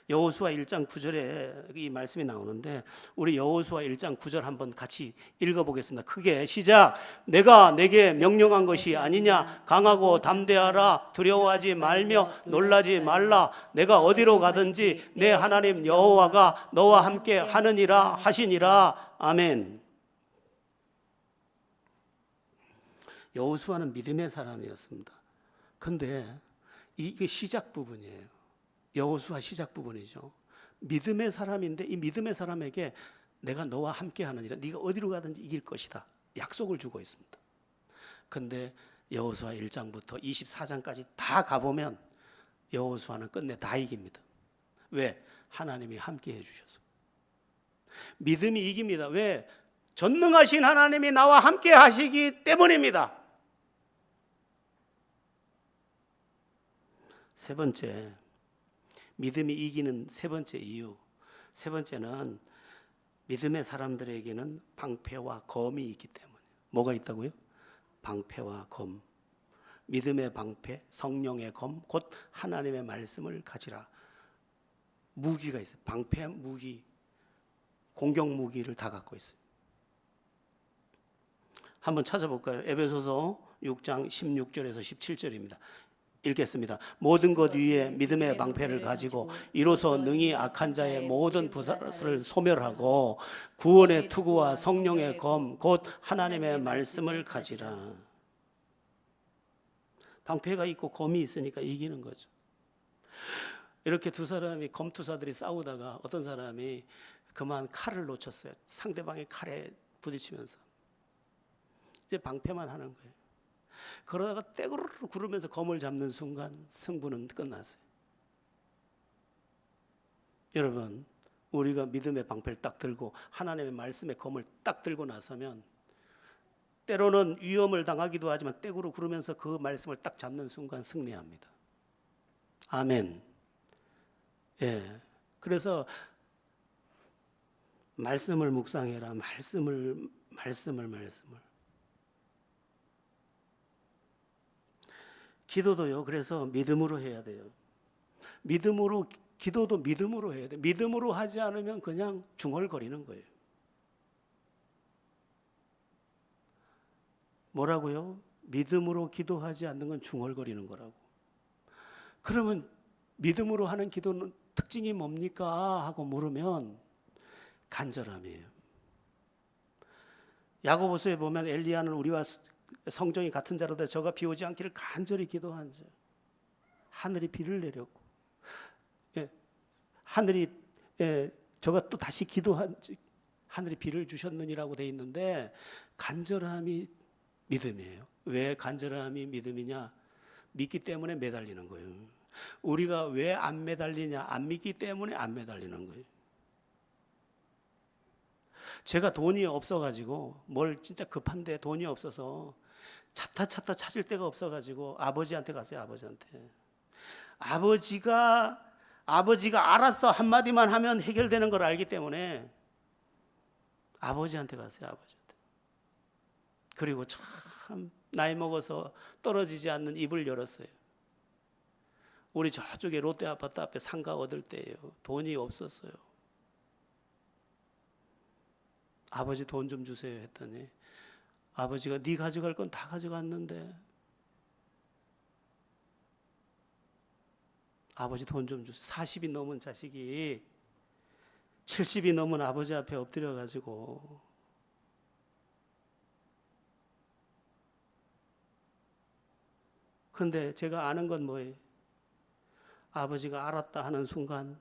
여호수아 1장 9절에 이 말씀이 나오는데, 우리 여호수아 1장 9절 한번 같이 읽어보겠습니다. 크게 시작. 내가 내게 명령한 것이 아니냐? 강하고 담대하라. 두려워하지 말며 놀라지 말라. 내가 어디로 가든지 내 하나님 여호와가 너와 함께 하느니라 하시니라. 아멘. 여호수아는 믿음의 사람이었습니다. 그런데 이게 시작 부분이에요. 여호수아 시작 부분이죠. 믿음의 사람인데 이 믿음의 사람에게 내가 너와 함께 하느니라, 네가 어디로 가든지 이길 것이다, 약속을 주고 있습니다. 근데 여호수아 1장부터 24장까지 다 가보면 여호수아는 끝내 다 이깁니다. 왜? 하나님이 함께 해주셔서. 믿음이 이깁니다. 왜? 전능하신 하나님이 나와 함께 하시기 때문입니다. 세 번째, 믿음이 이기는 세 번째 이유. 세 번째는 믿음의 사람들에게는 방패와 검이 있기 때문에. 뭐가 있다고요? 방패와 검. 믿음의 방패, 성령의 검, 곧 하나님의 말씀을 가지라. 무기가 있어요. 방패, 무기, 공격 무기를 다 갖고 있어요. 한번 찾아볼까요? 에베소서 6장 16절에서 17절입니다. 읽겠습니다. 모든 것 위에 믿음의 방패를 가지고 이로써 능히 악한 자의 모든 부사를 소멸하고 구원의 투구와 성령의 검 곧 하나님의 말씀을 가지라. 방패가 있고 검이 있으니까 이기는 거죠. 이렇게 두 사람이 검투사들이 싸우다가 어떤 사람이 그만 칼을 놓쳤어요. 상대방의 칼에 부딪히면서. 이제 방패만 하는 거예요. 그러다가 떼구르르 구르면서 검을 잡는 순간 승부는 끝났어요. 여러분, 우리가 믿음의 방패를 딱 들고 하나님의 말씀의 검을 딱 들고 나서면 때로는 위험을 당하기도 하지만 떼구르 구르면서 그 말씀을 딱 잡는 순간 승리합니다. 아멘. 예. 그래서 말씀을 묵상해라. 말씀을. 기도도요. 그래서 믿음으로 해야 돼요. 믿음으로, 기도도 믿음으로 해야 돼요. 믿음으로 하지 않으면 그냥 중얼거리는 거예요. 뭐라고요? 믿음으로 기도하지 않는 건 중얼거리는 거라고. 그러면 믿음으로 하는 기도는 특징이 뭡니까? 하고 물으면 간절함이에요. 야고보서에 보면 엘리야는 우리와 성정이 같은 자로다 저가 비 오지 않기를 간절히 기도한 자. 하늘이 비를 내렸고, 하늘이 저가 또 다시 기도한 하늘이 비를 주셨느니라고 돼 있는데, 간절함이 믿음이에요. 왜 간절함이 믿음이냐? 믿기 때문에 매달리는 거예요. 우리가 왜 안 매달리냐? 안 믿기 때문에 안 매달리는 거예요. 제가 돈이 없어가지고, 뭘 진짜 급한데 돈이 없어서 찾다 찾을 데가 없어가지고 아버지한테 갔어요. 아버지가 알았어 한마디만 하면 해결되는 걸 알기 때문에 아버지한테 갔어요. 그리고 참 나이 먹어서 떨어지지 않는 입을 열었어요. 우리 저쪽에 롯데 아파트 앞에 상가 얻을 때예요. 돈이 없었어요. 아버지 돈 좀 주세요 했더니 아버지가 네 가져갈 건 다 가져갔는데 아버지 돈 좀 주세요. 40이 넘은 자식이 70이 넘은 아버지 앞에 엎드려 가지고 근데 제가 아는 건 뭐예요? 아버지가 알았다 하는 순간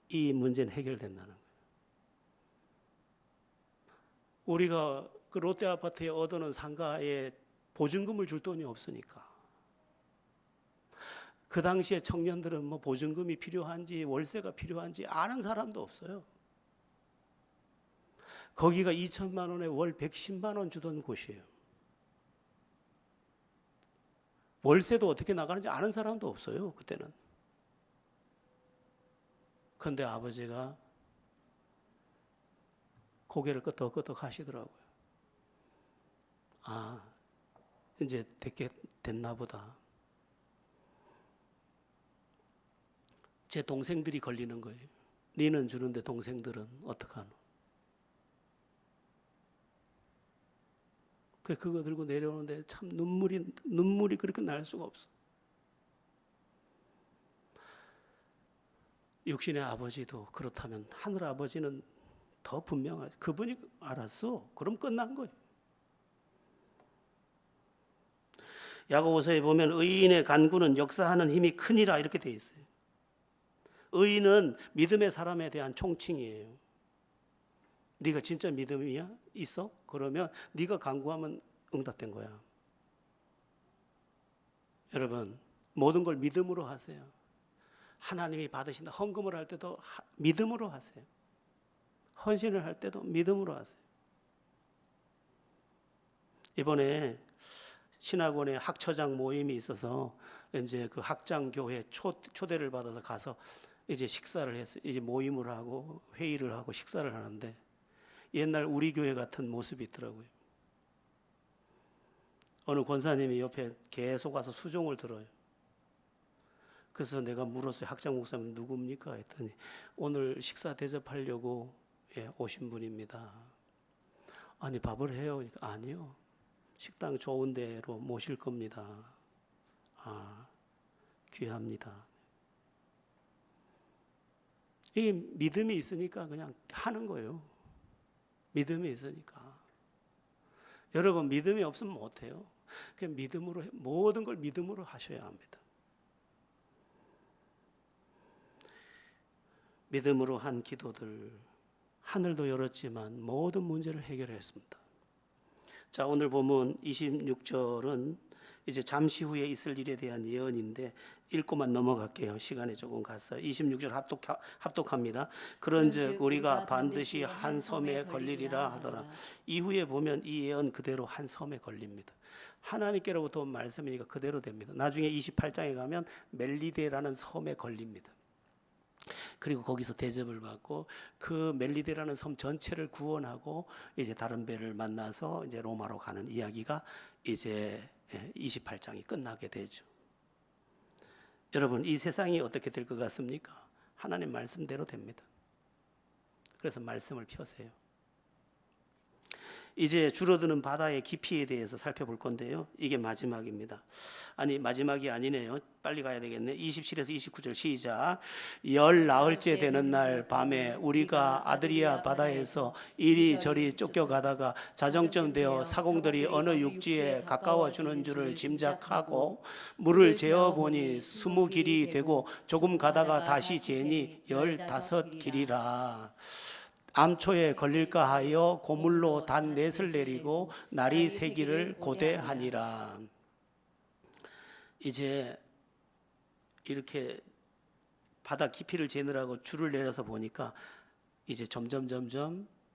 이 문제는 해결된다는 거예요. 우리가 그 롯데 아파트에 얻어놓은 상가에 보증금을 줄 돈이 없으니까 그 당시에 청년들은 뭐 보증금이 필요한지 월세가 필요한지 아는 사람도 없어요. 거기가 2천만 원에 월 110만 원 주던 곳이에요. 월세도 어떻게 나가는지 아는 사람도 없어요, 그때는. 그런데 아버지가 고개를 끄덕끄덕 하시더라고요. 아, 이제 됐나 보다. 제 동생들이 걸리는 거예요. 니는 주는데 동생들은 어떡하노? 그거 들고 내려오는데 참 눈물이 그렇게 날 수가 없어. 육신의 아버지도 그렇다면 하늘 아버지는 더 분명하죠. 그분이 알았어. 그럼 끝난 거예요. 야고보서에 보면 의인의 간구는 역사하는 힘이 크니라 이렇게 돼 있어요. 의인은 믿음의 사람에 대한 총칭이에요. 네가 진짜 믿음이야? 있어? 그러면 네가 간구하면 응답된 거야. 여러분, 모든 걸 믿음으로 하세요. 하나님이 받으신다. 헌금을 할 때도 믿음으로 하세요. 헌신을 할 때도 믿음으로 하세요. 이번에 신학원에 학처장 모임이 있어서 이제 그 학장교회 초대를 받아서 가서 이제 식사를 했어요. 이제 모임을 하고 회의를 하고 식사를 하는데 옛날 우리 교회 같은 모습이 있더라고요. 어느 권사님이 옆에 계속 와서 수종을 들어요. 그래서 내가 물었어요. 학장 목사님 누굽니까? 했더니 오늘 식사 대접하려고 오신 분입니다. 아니 밥을 해요? 그러니까 아니요. 식당 좋은 데로 모실 겁니다. 아, 귀합니다. 이게 믿음이 있으니까 그냥 하는 거예요. 믿음이 있으니까. 여러분 믿음이 없으면 못해요. 그냥 믿음으로 모든 걸 믿음으로 하셔야 합니다. 믿음으로 한 기도들 하늘도 열었지만 모든 문제를 해결했습니다. 자, 오늘 본문 26절은 이제 잠시 후에 있을 일에 대한 예언인데 읽고만 넘어갈게요. 시간이 조금 가서 26절 합독합니다. 그런즉 우리가 반드시 한 섬에 걸리리라 하더라. 이후에 보면 이 예언 그대로 한 섬에 걸립니다. 하나님께로부터 온 말씀이니까 그대로 됩니다. 나중에 28장에 가면 멜리데라는 섬에 걸립니다. 그리고 거기서 대접을 받고 그 멜리데라는 섬 전체를 구원하고 이제 다른 배를 만나서 이제 로마로 가는 이야기가 이제 28장이 끝나게 되죠. 여러분 이 세상이 어떻게 될 것 같습니까? 하나님 말씀대로 됩니다. 그래서 말씀을 펴세요. 이제 줄어드는 바다의 깊이에 대해서 살펴볼 건데요. 이게 마지막입니다. 아니 마지막이 아니네요. 빨리 가야 되겠네. 27에서 29절 시작. 열 나흘째 되는 날 밤에 우리가 아드리아 바다에서 이리저리 쫓겨가다가 자정쯤 되어 사공들이 어느 육지에 가까워주는 줄을 짐작하고 물을 재어보니 20길이 되고 조금 가다가 다시 재니 15길이라. 암초에 걸릴까 하여 고물로 단 넷을 내리고 날이 새기를 고대하니라. 이제 이렇게 바다 깊이를 재느라고 줄을 내려서 보니까 이제 점점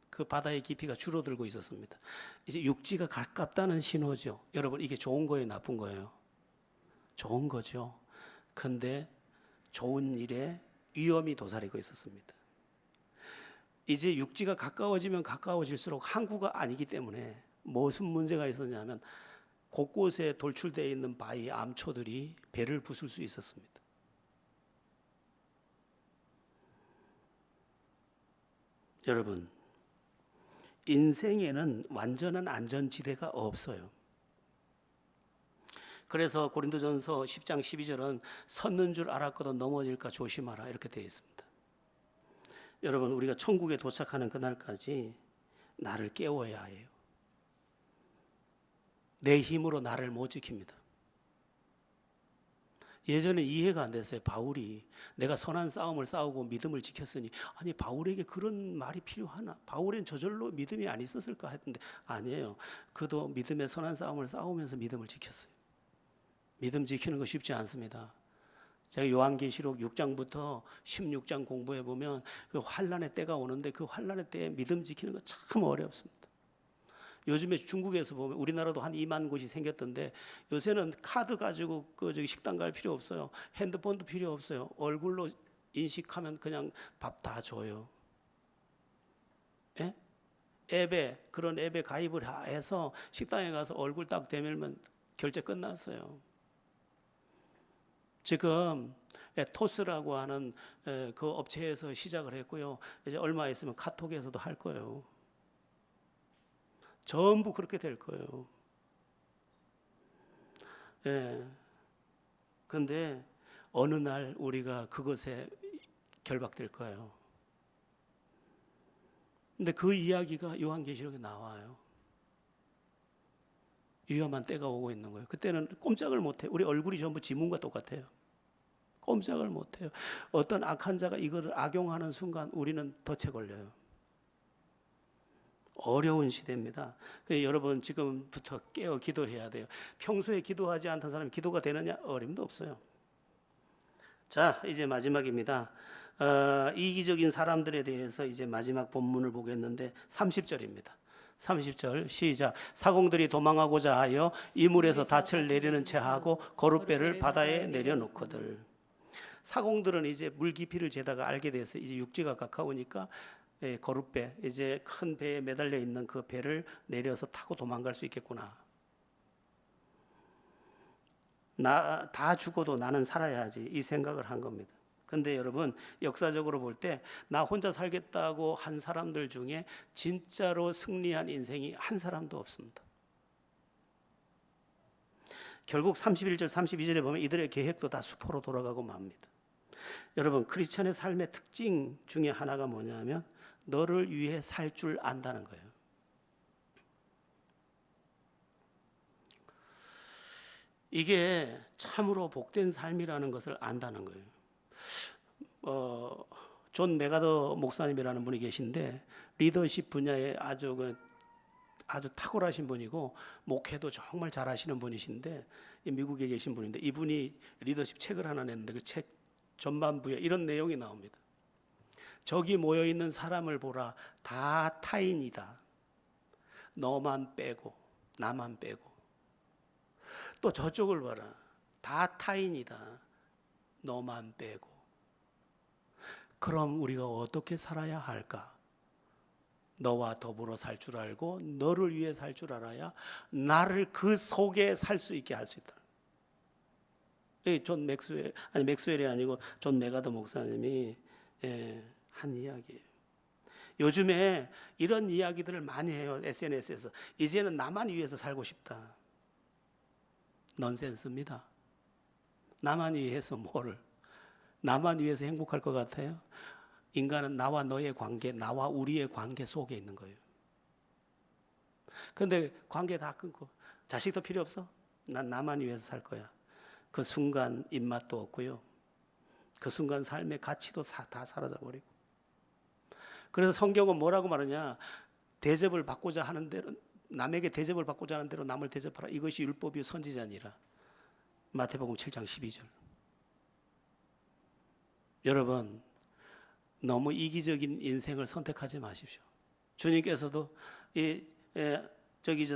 그 바다의 깊이가 줄어들고 있었습니다. 이제 육지가 가깝다는 신호죠. 여러분 이게 좋은 거예요, 나쁜 거예요? 좋은 거죠. 근데 좋은 일에 위험이 도사리고 있었습니다. 이제 육지가 가까워지면 가까워질수록 항구가 아니기 때문에 무슨 문제가 있었냐면 곳곳에 돌출되어 있는 바위 암초들이 배를 부술 수 있었습니다. 여러분 인생에는 완전한 안전지대가 없어요. 그래서 고린도전서 10장 12절은 섰는 줄 알았거든 넘어질까 조심하라 이렇게 되어 있습니다. 여러분 우리가 천국에 도착하는 그날까지 나를 깨워야 해요. 내 힘으로 나를 못 지킵니다. 예전에 이해가 안 됐어요. 바울이 내가 선한 싸움을 싸우고 믿음을 지켰으니 아니 바울에게 그런 말이 필요하나? 바울엔 저절로 믿음이 안 있었을까 했는데 아니에요. 그도 믿음의 선한 싸움을 싸우면서 믿음을 지켰어요. 믿음 지키는 거 쉽지 않습니다. 제가 요한계시록 6장부터 16장 공부해 보면 그 환란의 때가 오는데 그 환란의 때에 믿음 지키는 거 참 어렵습니다. 요즘에 중국에서 보면 우리나라도 한 2만 곳이 생겼던데 요새는 카드 가지고 식당 갈 필요 없어요. 핸드폰도 필요 없어요. 얼굴로 인식하면 그냥 밥 다 줘요. 예? 그런 앱에 가입을 해서 식당에 가서 얼굴 딱 대밀면 결제 끝났어요. 지금 토스라고 하는 그 업체에서 시작을 했고요. 이제 얼마 있으면 카톡에서도 할 거예요. 전부 그렇게 될 거예요. 그런데 어느 날 우리가 그것에 결박될 거예요. 근데 그 이야기가 요한계시록에 나와요. 위험한 때가 오고 있는 거예요. 그때는 꼼짝을 못해요. 우리 얼굴이 전부 지문과 똑같아요. 꼼짝을 못해요. 어떤 악한 자가 이거를 악용하는 순간 우리는 덫에 걸려요. 어려운 시대입니다. 여러분 지금부터 깨어 기도해야 돼요. 평소에 기도하지 않던 사람이 기도가 되느냐? 어림도 없어요. 자, 이제 마지막입니다. 이기적인 사람들에 대해서 이제 마지막 본문을 보겠는데 30절입니다. 30절 시작. 사공들이 도망하고자 하여 이물에서 닻을 내리는 채 하고 거룻배를 바다에 내려놓거들. 사공들은 이제 물 깊이를 재다가 알게 돼서 이제 육지가 가까우니까 거룻배, 이제 큰 배에 매달려 있는 그 배를 내려서 타고 도망갈 수 있겠구나. 나 다 죽어도 나는 살아야지 이 생각을 한 겁니다. 근데 여러분 역사적으로 볼 때 나 혼자 살겠다고 한 사람들 중에 진짜로 승리한 인생이 한 사람도 없습니다. 결국 31절 32절에 보면 이들의 계획도 다 수포로 돌아가고 맙니다. 여러분 크리스천의 삶의 특징 중에 하나가 뭐냐면 너를 위해 살 줄 안다는 거예요. 이게 참으로 복된 삶이라는 것을 안다는 거예요. 존 메가더 목사님이라는 분이 계신데 리더십 분야에 아주 탁월하신 분이고 목회도 정말 잘하시는 분이신데 미국에 계신 분인데 이분이 리더십 책을 하나 냈는데 그 책 전반부에 이런 내용이 나옵니다. 저기 모여 있는 사람을 보라. 다 타인이다. 너만 빼고 나만 빼고. 또 저쪽을 봐라. 다 타인이다. 너만 빼고. 그럼 우리가 어떻게 살아야 할까? 너와 더불어 살 줄 알고 너를 위해 살 줄 알아야 나를 그 속에 살 수 있게 할 수 있다. 맥스웰이 아니고 존 메가더 목사님이 한 이야기예요. 요즘에 이런 이야기들을 많이 해요. SNS에서. 이제는 나만 위해서 살고 싶다. 넌센스입니다. 나만 위해서 뭐를? 나만 위해서 행복할 것 같아요? 인간은 나와 너의 관계, 나와 우리의 관계 속에 있는 거예요. 그런데 관계 다 끊고 자식도 필요 없어? 난 나만 위해서 살 거야. 그 순간 입맛도 없고요. 그 순간 삶의 가치도 다 사라져버리고. 그래서 성경은 뭐라고 말하냐? 대접을 받고자 하는 대로 남에게 대접을 받고자 하는 대로 남을 대접하라. 이것이 율법이요 선지자니라. 마태복음 7장 12절. 여러분 너무 이기적인 인생을 선택하지 마십시오. 주님께서도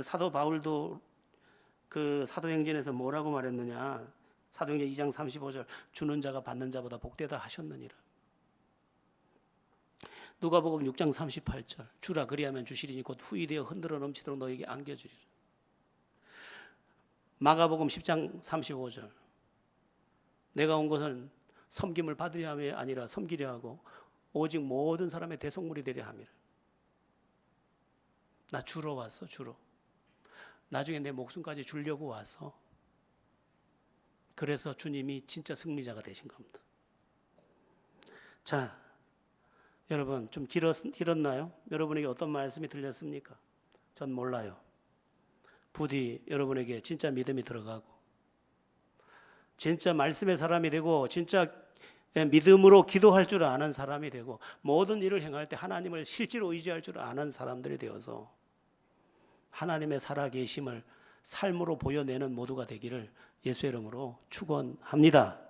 사도 바울도 그 사도행전에서 뭐라고 말했느냐? 사도행전 2장 35절 주는 자가 받는 자보다 복되다 하셨느니라. 누가복음 6장 38절 주라 그리하면 주시리니 곧 후히 되어 흔들어 넘치도록 너에게 안겨주리라. 마가복음 10장 35절 내가 온 것은 섬김을 받으려 함이 아니라 섬기려 하고 오직 모든 사람의 대속물이 되려 함이라. 나 주러 왔어. 주러. 나중에 내 목숨까지 주려고 왔어. 그래서 주님이 진짜 승리자가 되신 겁니다. 자, 여러분 좀 길었나요? 여러분에게 어떤 말씀이 들렸습니까? 전 몰라요. 부디 여러분에게 진짜 믿음이 들어가고 진짜 말씀의 사람이 되고 진짜 믿음으로 기도할 줄 아는 사람이 되고 모든 일을 행할 때 하나님을 실제로 의지할 줄 아는 사람들이 되어서 하나님의 살아계심을 삶으로 보여내는 모두가 되기를 예수의 이름으로 축원합니다.